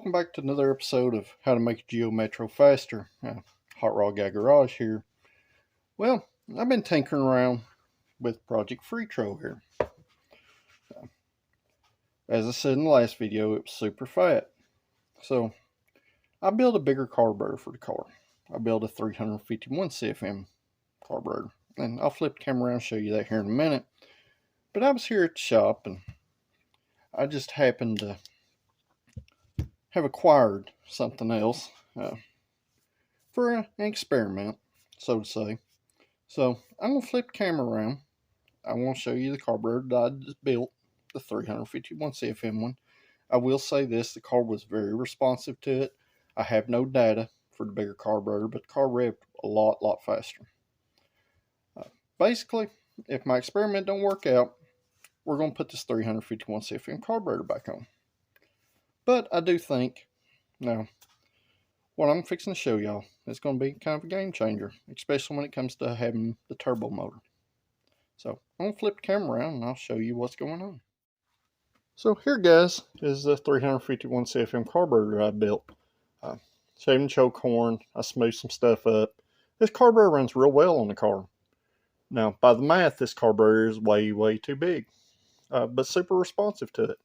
welcome back to another episode of How to Make Your Geo Metro Faster. Hot Rod Guy Garage here. Well, I've been tinkering around with Project Freetro here. As I said in the last video, it was super fat. So, I built a bigger carburetor for the car. I built a 351 CFM carburetor. And I'll flip the camera around and show you that here in a minute. But I was here at the shop and I just happened to have acquired something else for an experiment, so to say. So I'm going to flip the camera around. I want to show you the carburetor that I just built, the 351 CFM one. I will say this, the car was very responsive to it. I have no data for the bigger carburetor, but the car revved a lot faster. Basically, if my experiment don't work out, we're going to put this 351 CFM carburetor back on. But I do think, now, what I'm fixing to show y'all is going to be kind of a game changer, especially when it comes to having the turbo motor. So, I'm going to flip the camera around and I'll show you what's going on. So, here, guys, is the 351 CFM carburetor I built. Shaving choke horn, I smoothed some stuff up. This carburetor runs real well on the car. Now, by the math, this carburetor is way too big, but super responsive to it.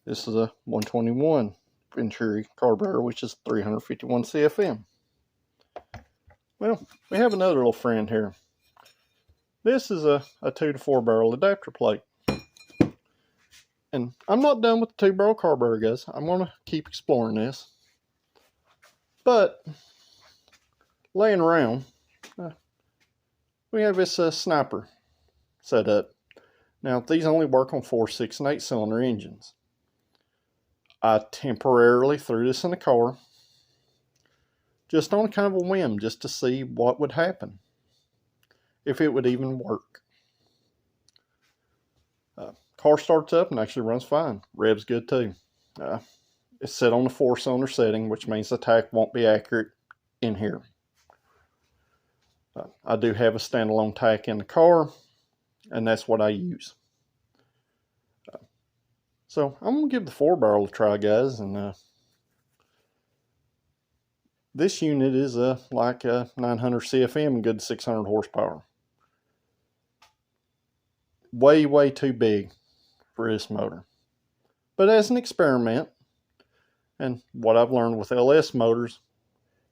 This is a 121 Venturi carburetor, which is 351 CFM. Well, we have another little friend here. This is a 2 to 4 barrel adapter plate. And I'm not done with the 2 barrel carburetor, guys. I'm going to keep exploring this. But, laying around, we have this Sniper set up. Now, these only work on 4, 6, and 8 cylinder engines. I temporarily threw this in the car, just on kind of a whim, just to see what would happen, if it would even work. Car starts up and actually runs fine. Revs good too. It's set on the 4 cylinder setting, which means the tach won't be accurate in here. I do have a standalone tach in the car, and that's what I use. So I'm going to give the 4 barrel a try, guys, and this unit is like a 900 CFM and good 600 horsepower. Way too big for this motor. But as an experiment, and what I've learned with LS motors,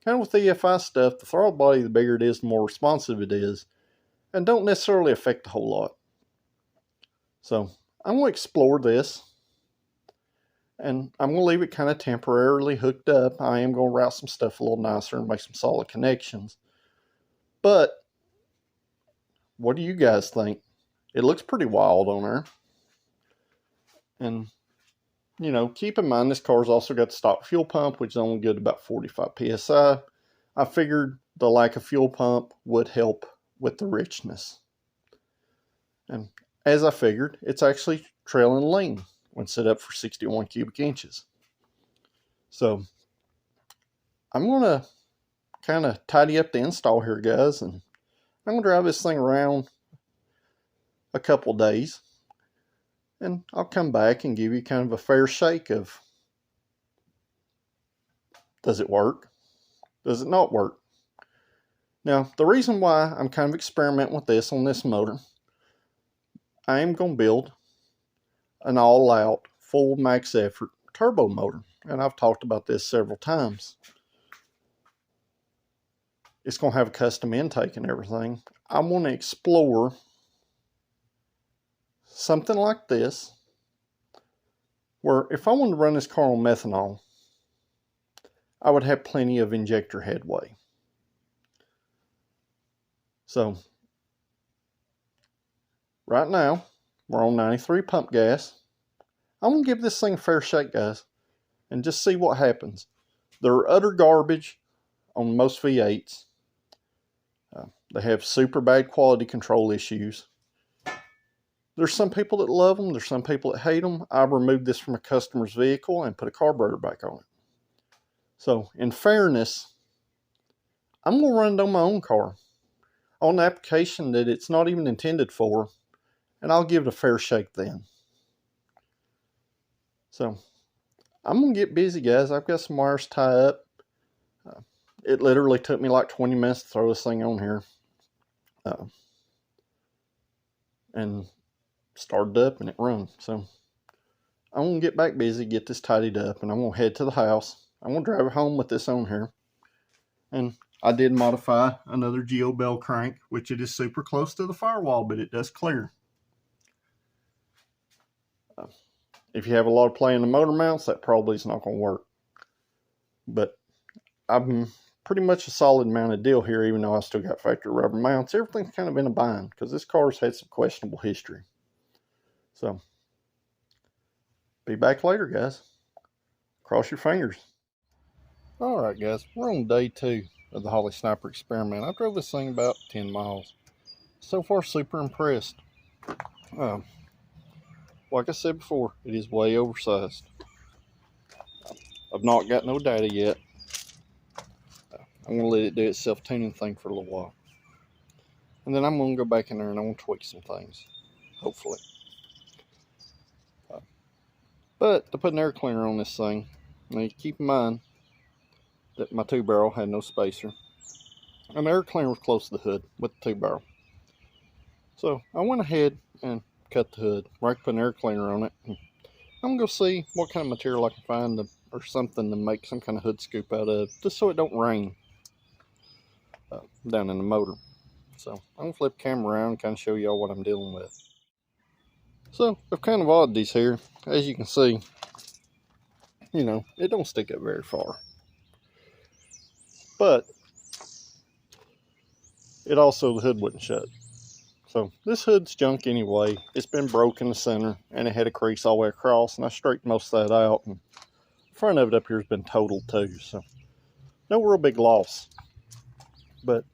kind of with the EFI stuff, the throttle body, the bigger it is, the more responsive it is, and don't necessarily affect a whole lot. So I'm going to explore this, and I'm going to leave it kind of temporarily hooked up. I am going to route some stuff a little nicer and make some solid connections. But what do you guys think? It looks pretty wild on there. And, you know, keep in mind this car's also got the stock fuel pump, which is only good about 45 PSI. I figured the lack of fuel pump would help with the richness. And as I figured, it's actually trailing lean when set up for 61 cubic inches. So I'm going to kind of tidy up the install here, guys, and I'm going to drive this thing around a couple days, and I'll come back and give you kind of a fair shake of, does it work? Does it not work? Now, the reason why I'm kind of experimenting with this on this motor, I am going to build an all-out, full max effort turbo motor. And I've talked about this several times. It's going to have a custom intake and everything. I want to explore something like this, where if I wanted to run this car on methanol, I would have plenty of injector headway. So, right now, we're on 93 pump gas. I'm going to give this thing a fair shake, guys, and just see what happens. They're utter garbage on most V8s. They have super bad quality control issues. There's some people that love them. There's some people that hate them. I removed this from a customer's vehicle and put a carburetor back on it. So, in fairness, I'm going to run it on my own car on the application that it's not even intended for, and I'll give it a fair shake then. So I'm going to get busy, guys. I've got some wires tied up. It literally took me like 20 minutes to throw this thing on here. And started up and it run. So I'm going to get back busy, get this tidied up, and I'm going to head to the house. I'm going to drive it home with this on here. And I did modify another Geo bell crank, which it is super close to the firewall, but it does clear. If you have a lot of play in the motor mounts, that probably is not going to work. But I'm pretty much a solid mounted deal here, even though I still got factory rubber mounts. Everything's kind of in a bind because this car's had some questionable history. So, be back later, guys. Cross your fingers. Alright, guys, we're on day 2 of the Holley Sniper experiment. I drove this thing about 10 miles. So far, super impressed. Like I said before, it is way oversized. I've not got no data yet. I'm going to let it do its self-tuning thing for a little while. And then I'm going to go back in there and I'm going to tweak some things. Hopefully. But to put an air cleaner on this thing, I need to keep in mind that my 2-barrel had no spacer. And the air cleaner was close to the hood with the 2-barrel. So I went ahead and cut the hood, where I can put an air cleaner on it. And I'm going to see what kind of material I can find or something to make some kind of hood scoop out of, just so it don't rain down in the motor. So I'm going to flip the camera around and kind of show y'all what I'm dealing with. So they're kind of oddities here. As you can see, you know, it don't stick up very far. But it also, the hood wouldn't shut. So this hood's junk anyway. It's been broke in the center and it had a crease all the way across, and I straightened most of that out, and the front of it up here has been totaled too. So no real big loss. But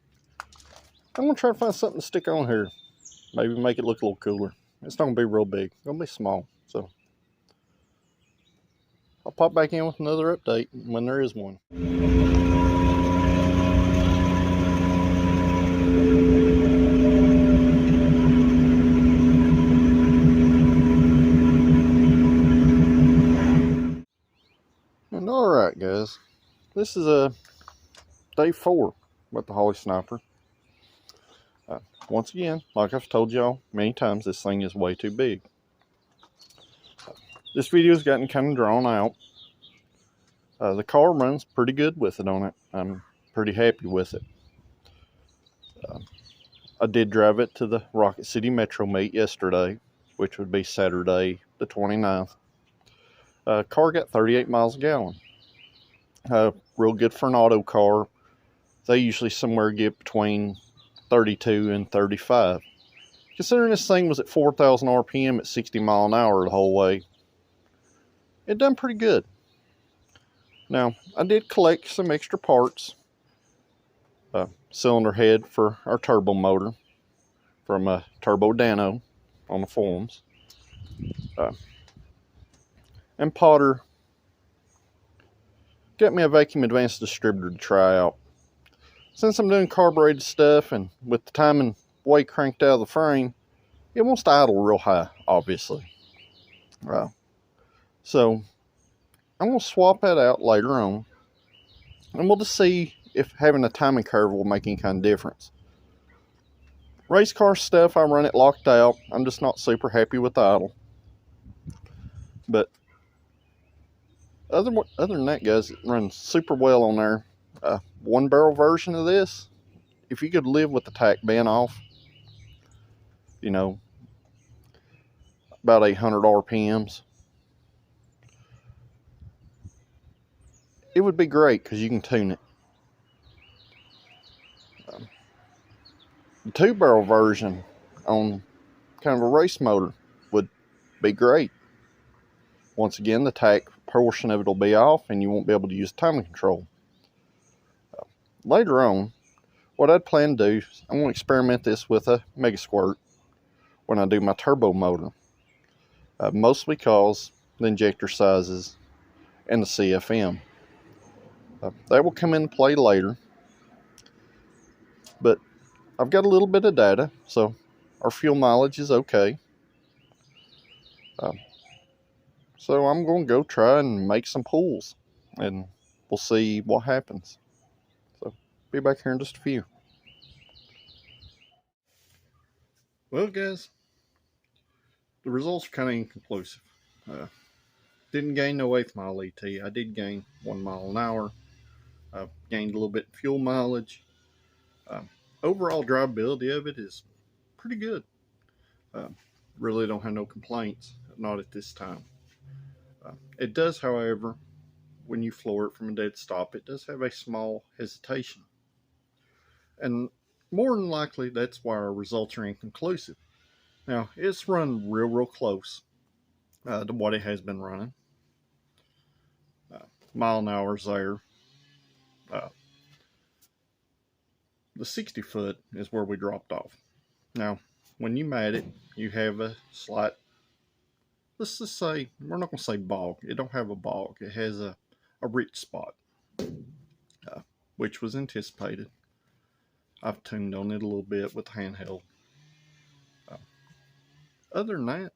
I'm going to try to find something to stick on here. Maybe make it look a little cooler. It's not going to be real big. It's going to be small. So I'll pop back in with another update when there is one. And alright, guys. This is day 4 with the Holley Sniper. Once again, like I've told y'all many times, this thing is way too big. This video's gotten kind of drawn out. The car runs pretty good with it on it. I'm pretty happy with it. I did drive it to the Rocket City Metro meet yesterday, which would be Saturday the 29th. Car got 38 miles a gallon. Real good for an auto car. They usually somewhere get between 32 and 35. Considering this thing was at 4,000 RPM at 60 mile an hour the whole way, it done pretty good. Now, I did collect some extra parts. Cylinder head for our turbo motor from Turbo Dano on the forums. And Potter got me a vacuum advanced distributor to try out. Since I'm doing carbureted stuff, and with the timing way cranked out of the frame, it wants to idle real high, obviously. So I'm going to swap that out later on, and we'll just see if having a timing curve will make any kind of difference. Race car stuff, I run it locked out. I'm just not super happy with the idle. But other than that, guys, it runs super well on there. 1-barrel version of this, if you could live with the tack being off, you know, about 800 RPMs, it would be great because you can tune it. The 2-barrel version on kind of a race motor would be great. Once again, the tack portion of it will be off and you won't be able to use timing control. Later on, what I'd plan to do is I'm going to experiment this with a Mega Squirt when I do my turbo motor. Mostly because the injector sizes and the CFM. That will come into play later. But I've got a little bit of data, so our fuel mileage is okay. So I'm going to go try and make some pulls, and we'll see what happens. So be back here in just a few. Well, guys, the results are kind of inconclusive. Didn't gain no 1/8 mile ET. I did gain 1 mile an hour. Gained a little bit in fuel mileage. Overall drivability of it is pretty good. Really don't have no complaints, not at this time. It does, however, when you floor it from a dead stop, it does have a small hesitation. And more than likely, that's why our results are inconclusive. Now, it's run real close to what it has been running. Mile an hour's there. The 60 foot is where we dropped off. Now, when you mat it, you have a slight, let's just say, we're not going to say bog. It don't have a bog. It has a rich spot, which was anticipated. I've tuned on it a little bit with handheld. Other than that,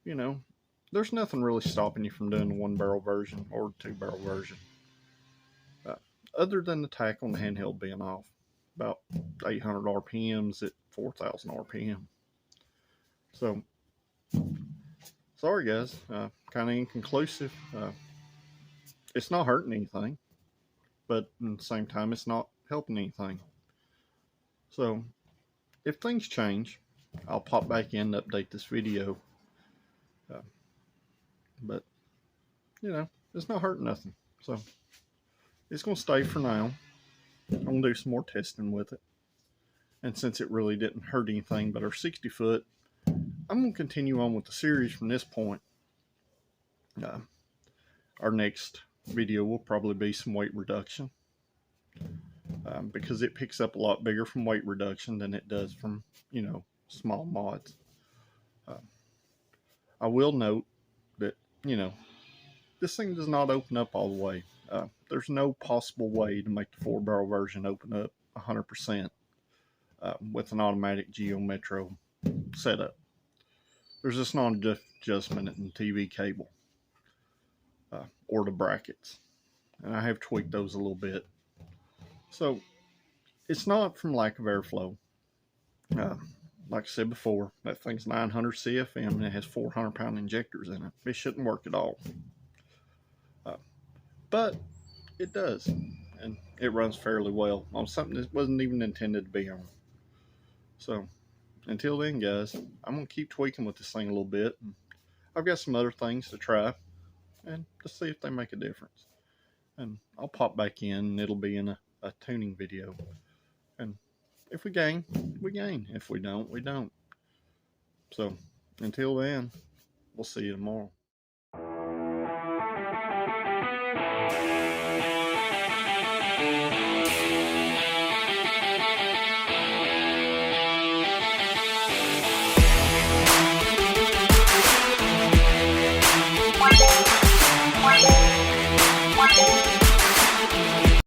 you know, there's nothing really stopping you from doing the 1 barrel version or the 2 barrel version. Other than the tack on the handheld being off, about 800 RPMs at 4,000 RPM. So, sorry guys, kind of inconclusive. It's not hurting anything, but at the same time, it's not helping anything. So, if things change, I'll pop back in to update this video. But, you know, it's not hurting nothing. So, it's going to stay for now. I'm going to do some more testing with it. And since it really didn't hurt anything but our 60 foot, I'm going to continue on with the series from this point. Our next video will probably be some weight reduction. Because it picks up a lot bigger from weight reduction than it does from, you know, small mods. I will note that, you know, this thing does not open up all the way. There's no possible way to make the 4-barrel version open up 100% with an automatic Geo Metro setup. There's just not an adjustment in the TV cable or the brackets, and I have tweaked those a little bit. So it's not from lack of airflow. Like I said before, that thing's 900 CFM and it has 400-pound injectors in it. It shouldn't work at all. But it does, and it runs fairly well on something that wasn't even intended to be on. So until then, guys, I'm going to keep tweaking with this thing a little bit. I've got some other things to try and to see if they make a difference. And I'll pop back in, and it'll be in a tuning video. And if we gain, we gain. If we don't, we don't. So until then, we'll see you tomorrow.